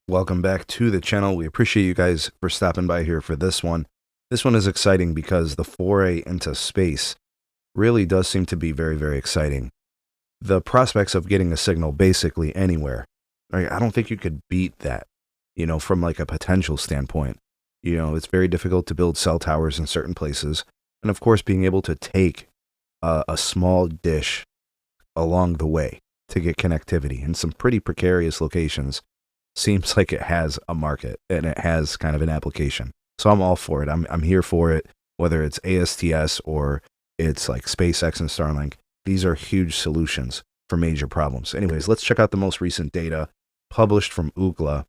Welcome back to the channel. We appreciate you guys for stopping by here for this one. This one is exciting because the foray into space really does seem to be very, very exciting. The prospects of getting a signal basically anywhere, right? I don't think you could beat that, from like a potential standpoint. It's very difficult to build cell towers in certain places. And of course, being able to take a small dish along the way to get connectivity in some pretty precarious locations seems like it has a market and it has kind of an application. So I'm all for it. I'm here for it, whether it's ASTS or it's like SpaceX and Starlink. These are huge solutions for major problems. Anyways, let's check out the most recent data published from Ookla.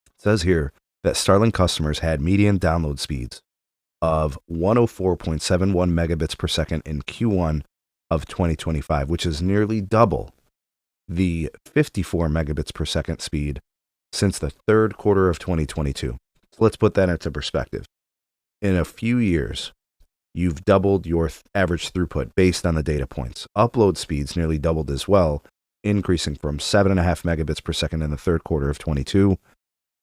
It says here that Starlink customers had median download speeds of 104.71 megabits per second in Q1 of 2025, which is nearly double the 54 megabits per second speed since the third quarter of 2022. So let's put that into perspective. In a few years, you've doubled your average throughput based on the data points. Upload speeds nearly doubled as well, increasing from 7.5 megabits per second in the third quarter of 22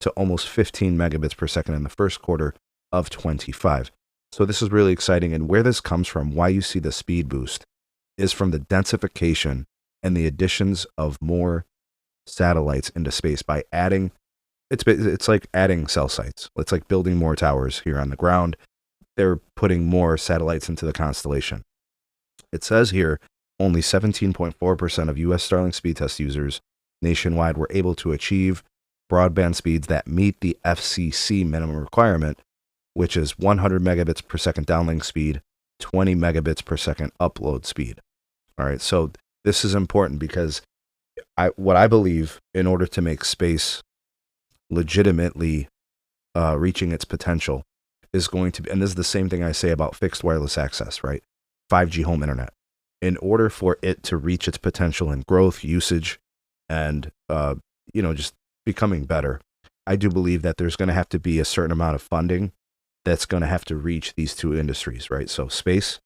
to almost 15 megabits per second in the first quarter of 25. So this is really exciting. And where this comes from, why you see the speed boost, is from the densification and the additions of more satellites into space by adding, it's like adding cell sites. It's like building more towers here on the ground. They're putting more satellites into the constellation. It says here only 17.4% of US Starlink speed test users nationwide were able to achieve broadband speeds that meet the FCC minimum requirement, which is 100 megabits per second downlink speed, 20 megabits per second upload speed. All right, so this is important because what I believe, in order to make space legitimately reaching its potential, is going to be, and this is the same thing I say about fixed wireless access, right? 5G home internet. In order for it to reach its potential in growth, usage, and just becoming better, I do believe that there's going to have to be a certain amount of funding that's going to have to reach these two industries, right? So space,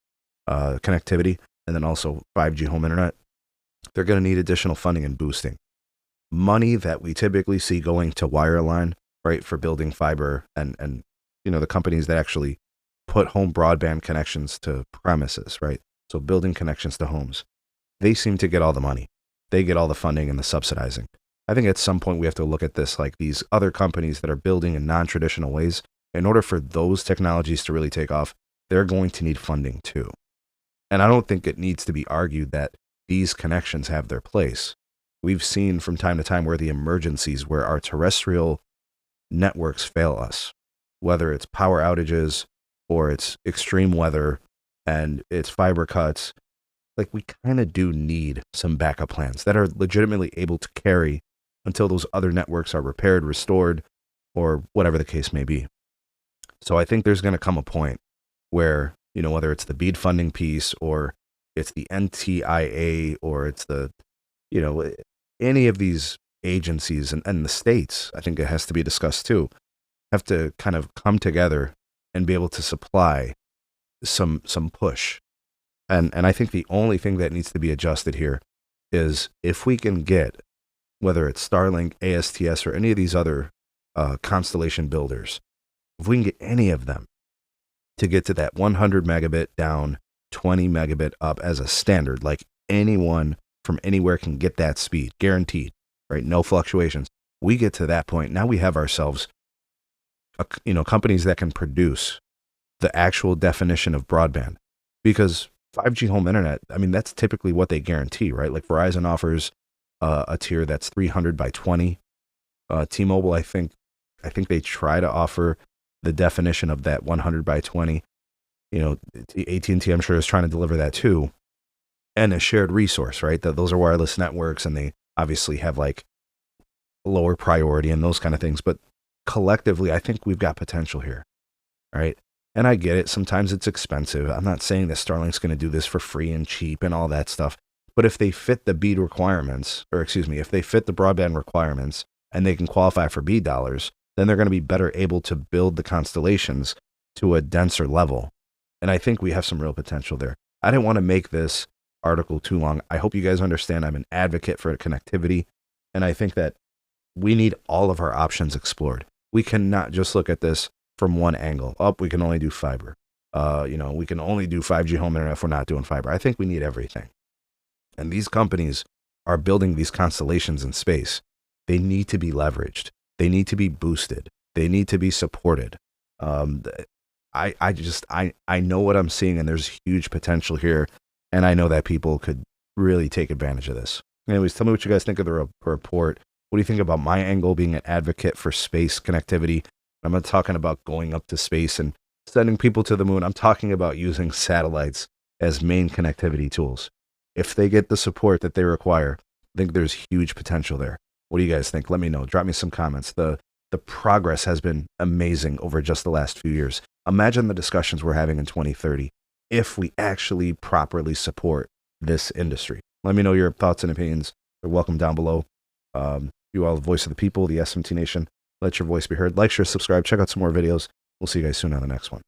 connectivity, and then also 5G home internet. They're going to need additional funding and boosting. Money that we typically see going to wireline, right, for building fiber and the companies that actually put home broadband connections to premises, right? So building connections to homes. They seem to get all the money. They get all the funding and the subsidizing. I think at some point we have to look at this like these other companies that are building in non-traditional ways. In order for those technologies to really take off, they're going to need funding too. And I don't think it needs to be argued that these connections have their place. We've seen from time to time where the emergencies, where our terrestrial networks fail us, whether it's power outages or it's extreme weather and it's fiber cuts, like we kind of do need some backup plans that are legitimately able to carry until those other networks are repaired, restored, or whatever the case may be. So I think there's going to come a point where, whether it's the BEAD funding piece or it's the NTIA or it's the, any of these agencies and the states, I think it has to be discussed too, have to kind of come together and be able to supply some push. And I think the only thing that needs to be adjusted here is if we can get, whether it's Starlink, ASTS, or any of these other constellation builders, if we can get any of them to get to that 100 megabit down, 20 megabit up as a standard, like anyone from anywhere can get that speed, guaranteed, right? No fluctuations. We get to that point. Now we have ourselves, companies that can produce the actual definition of broadband, because 5G home internet, I mean, that's typically what they guarantee, right? Like Verizon offers a tier that's 300 by 20. T-Mobile, I think they try to offer the definition of that 100 by 20. AT&T, I'm sure, is trying to deliver that too. And a shared resource, right? Those are wireless networks, and they obviously have like lower priority and those kind of things. But collectively, I think we've got potential here, right? And I get it. Sometimes it's expensive. I'm not saying that Starlink's going to do this for free and cheap and all that stuff. But if they fit the BEAD requirements, if they fit the broadband requirements and they can qualify for BEAD dollars, then they're going to be better able to build the constellations to a denser level. And I think we have some real potential there. I didn't want to make this article too long. I hope you guys understand I'm an advocate for connectivity. And I think that we need all of our options explored. We cannot just look at this from one angle. Oh, we can only do fiber. We can only do 5G home internet if we're not doing fiber. I think we need everything. And these companies are building these constellations in space. They need to be leveraged. They need to be boosted. They need to be supported. I know what I'm seeing, and there's huge potential here. And I know that people could really take advantage of this. Anyways, tell me what you guys think of the report. What do you think about my angle being an advocate for space connectivity? I'm not talking about going up to space and sending people to the moon. I'm talking about using satellites as main connectivity tools. If they get the support that they require, I think there's huge potential there. What do you guys think? Let me know. Drop me some comments. The progress has been amazing over just the last few years. Imagine the discussions we're having in 2030 if we actually properly support this industry. Let me know your thoughts and opinions. They're welcome down below. You are the voice of the people, the SMT Nation. Let your voice be heard. Like, share, subscribe. Check out some more videos. We'll see you guys soon on the next one.